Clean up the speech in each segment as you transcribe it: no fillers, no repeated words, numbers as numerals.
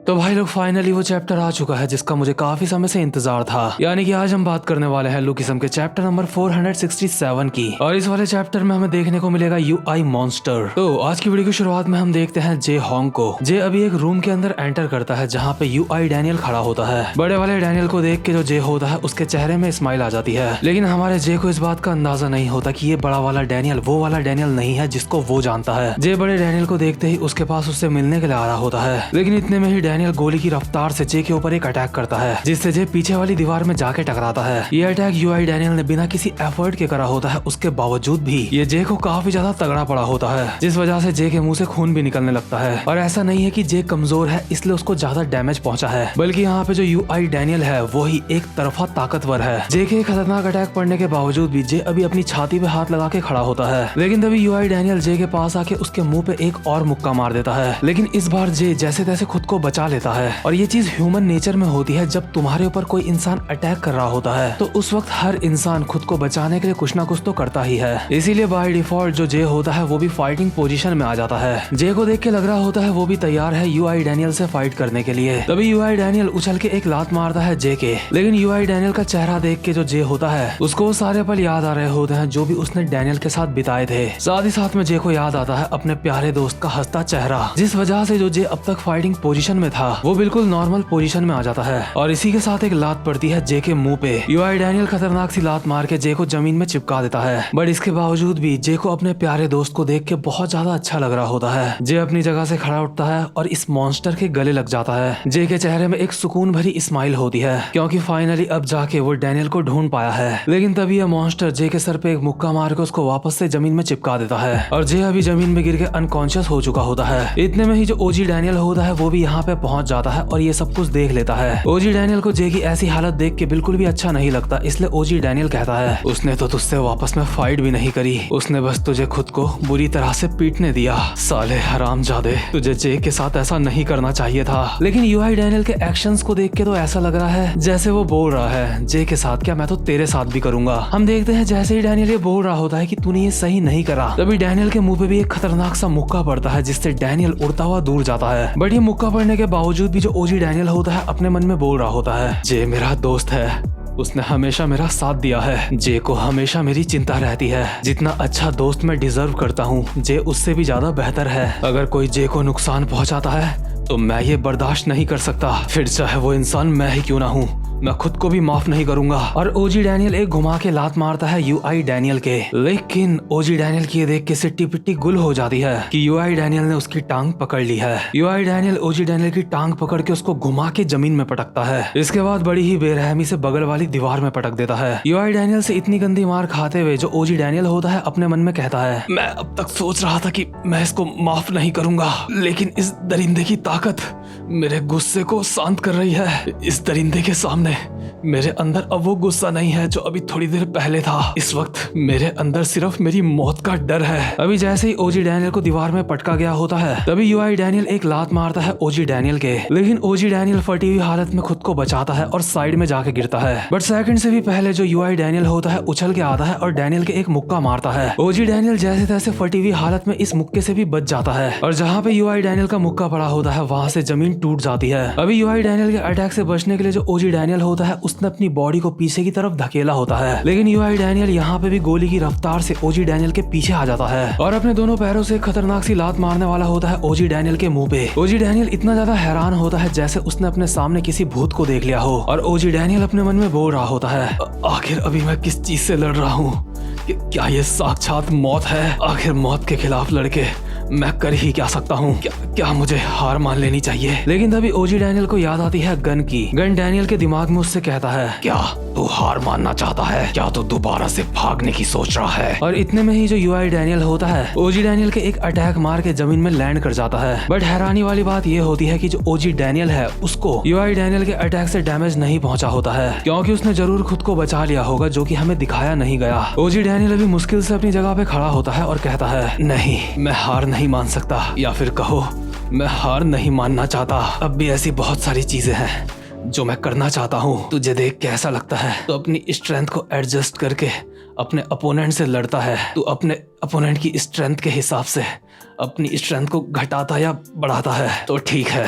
तो भाई लोग फाइनली वो चैप्टर आ चुका है जिसका मुझे काफी समय से इंतजार था। यानी कि आज हम बात करने वाले हैं लुकिज्म के चैप्टर नंबर 467 की। और इस वाले चैप्टर में हमें देखने को मिलेगा यूआई मॉन्स्टर। तो आज की वीडियो की शुरुआत में हम देखते हैं जे होंग को। जे अभी एक रूम के अंदर एंटर करता है जहाँ पे यूआई डैनियल खड़ा होता है। बड़े वाले डैनियल को देख के जो जे होता है उसके चेहरे में स्माइल आ जाती है, लेकिन हमारे जे को इस बात का अंदाजा नहीं होता कि ये बड़ा वाला डैनियल वो वाला डैनियल नहीं है जिसको वो जानता है। जे बड़े डैनियल को देखते ही उसके पास उससे मिलने के लिए आ रहा होता है, लेकिन इतने में ही डैनियल गोली की रफ्तार से जे के ऊपर एक अटैक करता है जिससे जे पीछे वाली दीवार में जाके टकराता है। ये अटैक यूआई डैनियल ने बिना किसी एफर्ट के करा होता है, उसके बावजूद भी ये जे को काफी ज्यादा तगड़ा पड़ा होता है, जिस वजह से जे के मुंह से खून भी निकलने लगता है। और ऐसा नहीं है कि जे कमजोर है इसलिए उसको ज्यादा डैमेज पहुंचा है, बल्कि यहाँ पे जो यूआई डैनियल है वो ही एक तरफा ताकतवर है। जे के खतरनाक अटैक पड़ने के बावजूद भी जे अभी अपनी छाती पे हाथ लगा के खड़ा होता है, लेकिन तभी यूआई डैनियल जे के पास आके उसके मुंह पे एक और मुक्का मार देता है। लेकिन इस बार जे जैसे तैसे खुद को बचा लेता है। और ये चीज ह्यूमन नेचर में होती है, जब तुम्हारे ऊपर कोई इंसान अटैक कर रहा होता है तो उस वक्त हर इंसान खुद को बचाने के लिए कुछ ना कुछ तो करता ही है। इसीलिए बाय डिफॉल्ट जो जे होता है वो भी फाइटिंग पोजीशन में आ जाता है। जे को देख के लग रहा होता है वो भी तैयार है यूआई डैनियल से फाइट करने के लिए। तभी यूआई डैनियल उछल के एक लात मारता है जे के, लेकिन यूआई डैनियल का चेहरा देख के जो जे होता है उसको वो सारे पल याद आ रहे होते हैं जो भी उसने डैनियल के साथ बिताए थे। साथ ही साथ में जे को याद आता है अपने प्यारे दोस्त का हंसता चेहरा, जिस वजह से जो जे अब तक फाइटिंग पोजीशन में था वो बिल्कुल नॉर्मल पोजीशन में आ जाता है। और इसी के साथ एक लात पड़ती है जे के मुंह पे। यूआई डैनियल खतरनाक सी लात मार के जे को जमीन में चिपका देता है, बट इसके बावजूद भी जे को अपने प्यारे दोस्त को देख के बहुत ज्यादा अच्छा लग रहा होता है। जे अपनी जगह से खड़ा उठता है और इस मॉन्स्टर के गले लग जाता है। जे के चेहरे में एक सुकून भरी स्माइल होती है क्योंकि फाइनली अब जाके वो डैनियल को ढूंढ पाया है। लेकिन तभी यह मॉन्स्टर जे के सर पे एक मुक्का मार के उसको वापस से जमीन में चिपका देता है और जे अभी जमीन में गिर के अनकॉन्शियस हो चुका होता है। इतने में ही जो ओजी डैनियल होता है वो भी यहाँ पे पहुंच जाता है और ये सब कुछ देख लेता है। ओजी डैनियल को जे की ऐसी हालत देख के बिल्कुल भी अच्छा नहीं लगता, इसलिए ओजी डैनियल कहता है उसने तो तुझसे वापस में फाइट भी नहीं करी, उसने बस तुझे खुद को बुरी तरह से पीटने दिया। साले हरामजादे, तुझे जे के साथ ऐसा नहीं करना चाहिए था। लेकिन यूआई डैनियल के एक्शंस को देख के तो ऐसा लग रहा है जैसे वो बोल रहा है जे के साथ क्या मैं तो तेरे साथ भी करूंगा। हम देखते हैं जैसे ही डैनियल ये बोल रहा होता है कि तूने ये सही नहीं करा, तभी डैनियल के मुंह पे भी एक खतरनाक सा मुक्का पड़ता है जिससे डैनियल उड़ता हुआ दूर जाता है। बट ये मुक्का पड़ने के बावजूद भी जो ओजी डैनियल होता है अपने मन में बोल रहा होता है जे मेरा दोस्त है, उसने हमेशा मेरा साथ दिया है, जे को हमेशा मेरी चिंता रहती है। जितना अच्छा दोस्त मैं डिजर्व करता हूँ जे उससे भी ज्यादा बेहतर है। अगर कोई जे को नुकसान पहुँचाता है तो मैं ये बर्दाश्त नहीं कर सकता, फिर चाहे वो इंसान मैं ही क्यों ना हूँ, मैं खुद को भी माफ नहीं करूंगा। और ओजी डैनियल एक घुमा के लात मारता है यूआई डैनियल के, लेकिन ओजी डैनियल की ये देख के सिट्टी पिट्टी गुल हो जाती है कि यूआई डैनियल ने उसकी टांग पकड़ ली है। यूआई डैनियल ओजी डैनियल की टांग पकड़ के उसको घुमा के जमीन में पटकता है। इसके बाद बड़ी ही बेरहमी से बगल वाली दीवार में पटक देता है। यूआई डैनियल से इतनी गंदी मार खाते हुए जो ओजी डैनियल होता है अपने मन में कहता है मैं अब तक सोच रहा था कि मैं इसको माफ नहीं करूंगा, लेकिन इस दरिंदे की ताकत मेरे गुस्से को शांत कर रही है। इस दरिंदे के सामने मेरे अंदर अब वो गुस्सा नहीं है जो अभी थोड़ी देर पहले था। इस वक्त मेरे अंदर सिर्फ मेरी मौत का डर है। अभी जैसे ही ओजी डैनियल को दीवार में पटका गया होता है तभी यूआई डैनियल एक लात मारता है ओजी डैनियल के, लेकिन ओजी डैनियल फटी हुई हालत में खुद को बचाता है और साइड में जाके गिरता है। बट सेकंड से भी पहले जो यूआई डैनियल होता है उछल के आता है और डैनियल के एक मुक्का मारता है। ओजी डैनियल जैसे तैसे फटी हुई हालत में इस मुक्के से भी बच जाता है और जहाँ पे यूआई डैनियल का मुक्का पड़ा होता है वहाँ से जमीन टूट जाती है। अभी यूआई डैनियल के अटैक से बचने के लिए जो ओजी डैनियल होता है उसने अपनी बॉडी को पीछे की तरफ धकेला होता है, लेकिन यूआई डैनियल यहाँ पे भी गोली की रफ्तार से ओजी डैनियल के पीछे आ जाता है और अपने दोनों पैरों से खतरनाक सी लात मारने वाला होता है ओजी डैनियल के मुंह पे। ओजी डैनियल इतना ज्यादा हैरान होता है जैसे उसने अपने सामने किसी भूत को देख लिया हो और ओजी डैनियल अपने मन में बोल रहा होता है आखिर अभी मैं किस चीज से लड़ रहा हूँ, क्या ये साक्षात मौत है। आखिर मौत के खिलाफ लड़के मैं कर ही क्या सकता हूँ, क्या मुझे हार मान लेनी चाहिए। लेकिन तभी ओजी डैनियल को याद आती है गन की। गन डैनियल के दिमाग में उससे कहता है क्या तू हार मानना चाहता है, क्या तू दोबारा से भागने की सोच रहा है। और इतने में ही जो यूआई डैनियल होता है ओजी डैनियल के एक अटैक मार के जमीन में लैंड कर जाता है। बट हैरानी वाली बात ये होती है कि जो ओजी डैनियल है उसको यूआई डैनियल के अटैक से डैमेज नहीं पहुंचा होता है, क्योंकि उसने जरूर खुद को बचा लिया होगा जो कि हमें दिखाया नहीं गया। ओजी डैनियल अभी मुश्किल से अपनी जगह पे खड़ा होता है और कहता है नहीं, मैं हार नहीं मान सकता, या फिर कहो मैं हार नहीं मानना चाहता। अब भी ऐसी बहुत सारी चीजें हैं जो मैं करना चाहता हूँ। तुझे देख के ऐसा लगता है तो अपनी स्ट्रेंथ को एडजस्ट करके अपने अपोनेंट से लड़ता है। तू अपने अपोनेंट की स्ट्रेंथ के हिसाब से अपनी स्ट्रेंथ को घटाता या बढ़ाता है तो ठीक है,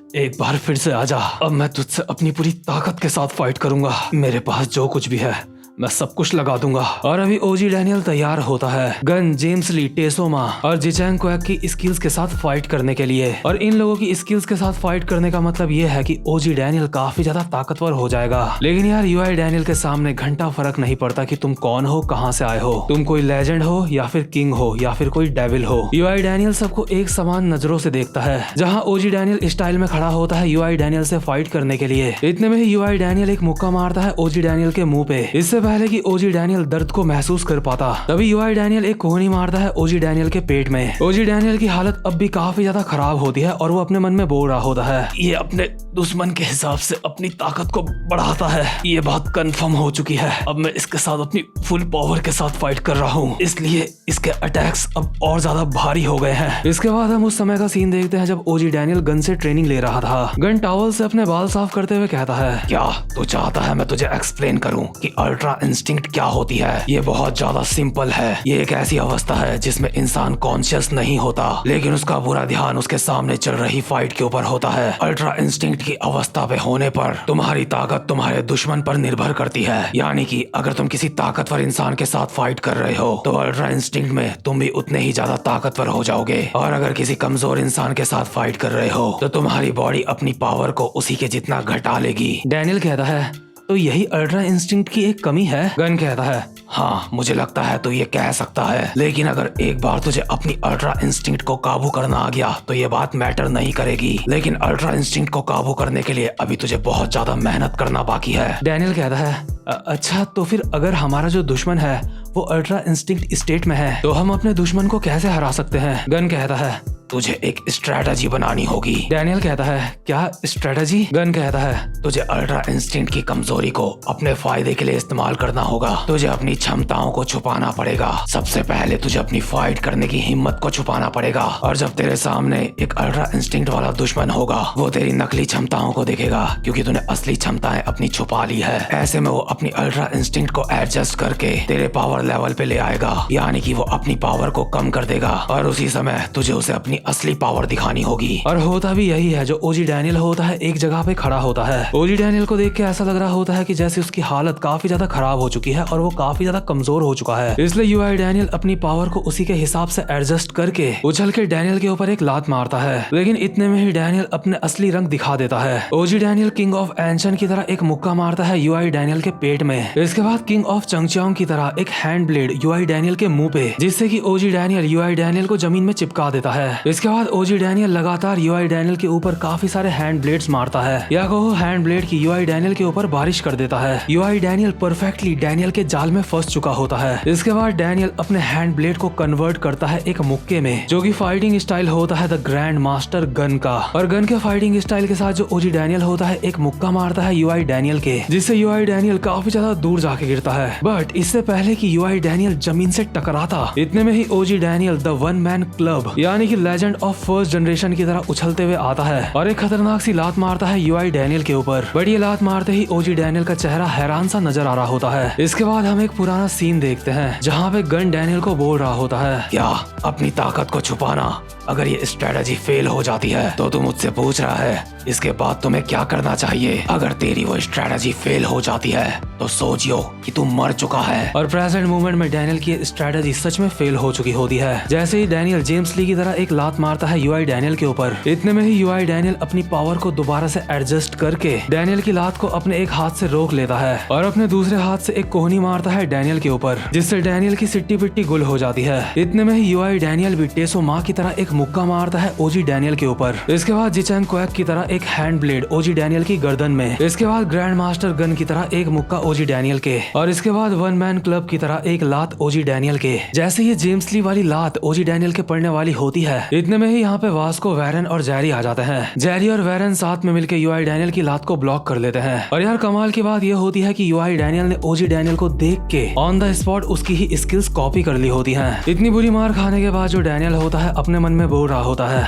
एक बार फिर से आजा। अब मैं तुझसे अपनी पूरी ताकत के साथ फाइट करूंगा। मेरे पास जो कुछ भी है मैं सब कुछ लगा दूंगा। और अभी ओजी डैनियल तैयार होता है गन, जेम्स ली, टेसोमा और जिचैंग क्वैक की स्किल्स के साथ फाइट करने के लिए। और इन लोगों की स्किल्स के साथ फाइट करने का मतलब ये है कि ओजी डैनियल काफी ज्यादा ताकतवर हो जाएगा। लेकिन यार यूआई डैनियल के सामने घंटा फर्क नहीं पड़ता कि तुम कौन हो, कहाँ से आए हो, तुम कोई लेजेंड हो या फिर किंग हो या फिर कोई डेविल हो। यूआई डैनियल सबको एक समान नजरों से देखता है। जहाँ ओजी डैनियल स्टाइल में खड़ा होता है यूआई डैनियल से फाइट करने के लिए, इतने में ही यूआई डैनियल एक मुक्का मारता है ओजी डैनियल के मुंह पे। इससे पहले कि ओजी डैनियल दर्द को महसूस कर पाता, तभी यूआई डैनियल एक कोहनी मारता है ओजी डैनियल के पेट में। ओजी डैनियल की हालत अब भी काफी ज्यादा खराब होती है और वो अपने मन में बोल रहा होता है, ये अपने दुश्मन के हिसाब से अपनी ताकत को बढ़ाता है। ये बात कंफर्म हो चुकी है। अब मैं इसके साथ अपनी फुल पावर के साथ फाइट कर रहा हूँ, इसलिए इसके अटैक्स अब और ज्यादा भारी हो गए हैं। इसके बाद हम उस समय का सीन देखते हैं जब ओजी डैनियल गन से ट्रेनिंग ले रहा था। गन टॉवल से अपने बाल साफ करते हुए कहता है, क्या तू चाहता है मैं तुझे एक्सप्लेन करूं कि अल्ट्रा इंस्टिंक्ट क्या होती है? ये बहुत ज्यादा सिंपल है। ये एक ऐसी अवस्था है जिसमें इंसान कॉन्शियस नहीं होता, लेकिन उसका पूरा ध्यान उसके सामने चल रही फाइट के ऊपर होता है। अल्ट्रा इंस्टिंक्ट की अवस्था पे होने पर तुम्हारी ताकत तुम्हारे दुश्मन पर निर्भर करती है। यानी कि अगर तुम किसी ताकतवर इंसान के साथ फाइट कर रहे हो तो अल्ट्रा इंस्टिंक्ट में तुम भी उतने ही ज्यादा ताकतवर हो जाओगे, और अगर किसी कमजोर इंसान के साथ फाइट कर रहे हो तो तुम्हारी बॉडी अपनी पावर को उसी के जितना घटा लेगी। डैनियल कहता है, तो यही अल्ट्रा इंस्टिंक्ट की एक कमी है? गन कहता है, हाँ मुझे लगता है तो ये कह सकता है, लेकिन अगर एक बार तुझे अपनी अल्ट्रा इंस्टिंक्ट को काबू करना आ गया तो ये बात मैटर नहीं करेगी। लेकिन अल्ट्रा इंस्टिंक्ट को काबू करने के लिए अभी तुझे बहुत ज्यादा मेहनत करना बाकी है। डैनियल कहता है, अच्छा तो फिर अगर हमारा जो दुश्मन है वो अल्ट्रा इंस्टिंक्ट स्टेट में है तो हम अपने दुश्मन को कैसे हरा सकते हैं? गन कहता है, तुझे एक स्ट्रेटजी बनानी होगी। डैनियल कहता है, क्या स्ट्रेटजी? गन कहता है, तुझे अल्ट्रा इंस्टिंक्ट की कमजोरी को अपने फायदे के लिए इस्तेमाल करना होगा। तुझे अपनी क्षमताओं को छुपाना पड़ेगा। सबसे पहले तुझे अपनी फाइट करने की हिम्मत को छुपाना पड़ेगा, और जब तेरे सामने एक अल्ट्रा इंस्टिंक्ट वाला दुश्मन होगा वो तेरी नकली क्षमताओं को देखेगा, क्योंकि तूने असली क्षमताएं अपनी छुपा ली है। ऐसे में वो अपनी अल्ट्रा इंस्टिंक्ट को एडजस्ट करके तेरे पावर लेवल पे ले आएगा, यानी कि वो अपनी पावर को कम कर देगा, और उसी समय तुझे उसे अपनी असली पावर दिखानी होगी। और होता भी यही है। जो ओजी डैनियल होता है एक जगह पे खड़ा होता है। ओजी डैनियल को देख के ऐसा लग रहा होता है कि जैसे उसकी हालत काफी ज्यादा खराब हो चुकी है और वो काफी ज्यादा कमजोर हो चुका है। इसलिए यूआई डैनियल अपनी पावर को उसी के हिसाब से एडजस्ट करके उछल के डैनियल के ऊपर एक लात मारता है। लेकिन इतने में ही डैनियल अपने असली रंग दिखा देता है। ओजी डैनियल किंग ऑफ एंशन की तरह एक मुक्का मारता है यूआई डैनियल के पेट में। इसके बाद किंग ऑफ चंगचांग की तरह एक हैंड ब्लेड यूआई डैनियल के मुंह पे, जिससे कि ओजी डैनियल यूआई डैनियल को जमीन में चिपका देता है। इसके बाद ओजी डैनियल लगातार यूआई डैनियल के ऊपर काफी सारे हैंड ब्लेड्स मारता है, या कहो हैंड ब्लेड की यूआई डैनियल के ऊपर बारिश कर देता है। यूआई डैनियल परफेक्टली डैनियल के जाल में फंस चुका होता है। इसके बाद डैनियल अपने हैंड ब्लेड को कन्वर्ट करता है एक मुक्के में, जो कि फाइटिंग स्टाइल होता है द ग्रैंड मास्टर गन का। और गन के फाइटिंग स्टाइल के साथ जो ओजी डैनियल होता है एक मुक्का मारता है यूआई डैनियल के, जिससे यूआई डैनियल काफी ज्यादा दूर जाके गिरता है। बट इससे पहले कि यूआई डैनियल जमीन से टकराता, इतने में ही OG Daniel the one man club यानी कि लेजेंड ऑफ फर्स्ट जनरेशन की तरह उछलते हुए आता है और एक खतरनाक सी लात मारता है यूआई डैनियल के ऊपर। बट ये लात मारते ही ओजी डैनियल का चेहरा हैरान सा नजर आ रहा होता है। इसके बाद हम एक पुराना सीन देखते हैं जहाँ पे गन डैनियल को बोल रहा होता है, क्या अपनी ताकत को छुपाना अगर ये स्ट्रेटजी फेल हो जाती है तो तू मुझसे पूछ रहा है इसके बाद तुम्हें क्या करना चाहिए? अगर तेरी वो स्ट्रेटजी फेल हो जाती है तो सोचियो कि तू मर चुका है। और प्रेजेंट मोमेंट में डैनियल की स्ट्रेटजी सच में फेल हो चुकी होती है। जैसे ही डैनियल जेम्स ली की तरह एक लात मारता है यूआई डैनियल के ऊपर, इतने में ही यूआई डैनियल अपनी पावर को दोबारा से एडजस्ट करके डैनियल की लात को अपने एक हाथ से रोक लेता है और अपने दूसरे हाथ से एक कोहनी मारता है डैनियल के ऊपर, जिससे डैनियल की सिट्टी पिट्टी गुल हो जाती है। इतने में ही यूआई डैनियल भी टेसो माँ की तरह एक मुक्का मारता है ओजी डैनियल के ऊपर। इसके बाद जिचैंग क्वैक की तरह एक हैंड ब्लेड ओजी डैनियल की गर्दन में। इसके बाद ग्रैंड मास्टर गन की तरह एक मुक्का ओजी डैनियल के, और इसके बाद वन मैन क्लब की तरह एक लात ओजी डैनियल के। जैसे ये जेम्स ली वाली लात ओजी डैनियल के पड़ने वाली होती है, इतने में ही यहाँ पे वास्को, वैरन और जेरी आ जाते हैं। जेरी और वैरन साथ में मिलकर यूआई डैनियल की लात को ब्लॉक कर लेते हैं। और यार कमाल की बात यह होती है कि यूआई डैनियल ने ओजी डैनियल को देख के ऑन द स्पॉट उसकी ही स्किल्स कॉपी कर ली होती हैं। इतनी बुरी मार खाने के बाद जो डैनियल होता है अपने मन में बोल रहा होता है,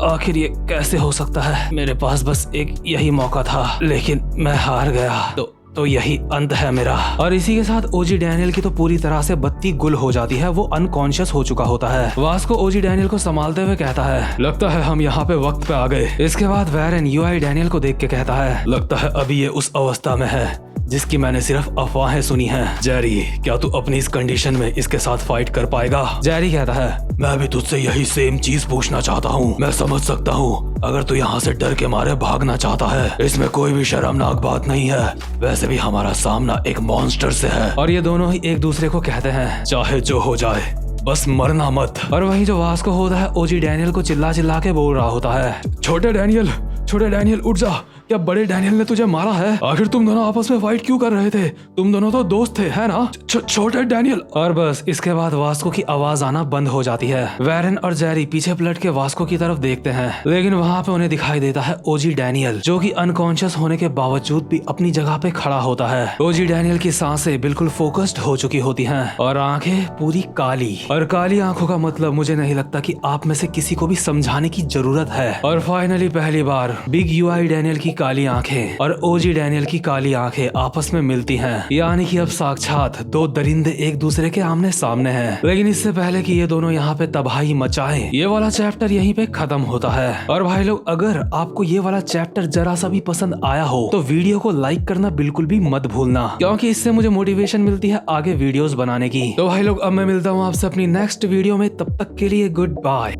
आखिर ये कैसे हो सकता है? मेरे पास बस एक यही मौका था लेकिन मैं हार गया। तो तो यही अंत है मेरा। और इसी के साथ ओजी डैनियल की तो पूरी तरह से बत्ती गुल हो जाती है, वो अनकॉन्शियस हो चुका होता है। वास्को ओजी डैनियल को संभालते हुए कहता है, लगता है हम यहाँ पे वक्त पे आ गए। इसके बाद वैरन यूआई डैनियल को देख के कहता है, लगता है अभी ये उस अवस्था में है जिसकी मैंने सिर्फ अफवाहें सुनी हैं। जेरी, क्या तू अपनी इस कंडीशन में इसके साथ फाइट कर पाएगा? जेरी कहता है, मैं भी तुझसे यही सेम चीज पूछना चाहता हूँ। मैं समझ सकता हूँ अगर तू यहाँ से डर के मारे भागना चाहता है, इसमें कोई भी शर्मनाक बात नहीं है। वैसे भी हमारा सामना एक मॉन्स्टर से है। और ये दोनों ही एक दूसरे को कहते हैं, चाहे जो हो जाए बस मरना मत। और वहीं जो वास्को होता है ओजी डैनियल को चिल्ला चिल्ला के बोल रहा होता है, छोटे डैनियल उठ जा, क्या बड़े डैनियल ने तुझे मारा है? आखिर तुम दोनों आपस में फाइट क्यों कर रहे थे? तुम दोनों तो दोस्त थे, है ना? छोटे डैनियल। और बस इसके बाद वास्को की आवाज आना बंद हो जाती है। वैरन और जेरी पीछे पलट के वास्को की तरफ देखते हैं, लेकिन वहाँ पे उन्हें दिखाई देता है ओजी डैनियल, जो कि अनकॉन्शियस होने के बावजूद भी अपनी जगह पे खड़ा होता है। ओजी डैनियल की सांसें बिल्कुल फोकस्ड हो चुकी होती हैं और आंखें पूरी काली। और काली आंखों का मतलब मुझे नहीं लगता कि आप में से किसी को भी समझाने की जरूरत है। और फाइनली पहली बार बिग यूआई डैनियल की काली आंखें और ओजी डैनियल की काली आंखें आपस में मिलती हैं, यानी कि अब साक्षात दो दरिंदे एक दूसरे के आमने सामने हैं। लेकिन इससे पहले कि ये दोनों यहाँ पे तबाही मचाएं, ये वाला चैप्टर यहीं पे खत्म होता है। और भाई लोग, अगर आपको ये वाला चैप्टर जरा सा भी पसंद आया हो तो वीडियो को लाइक करना बिल्कुल भी मत भूलना, क्योंकि इससे मुझे मोटिवेशन मिलती है आगे वीडियोस बनाने की। तो भाई लोग, अब मैं मिलता हूँ आपसे अपनी नेक्स्ट वीडियो में, तब तक के लिए गुड बाय।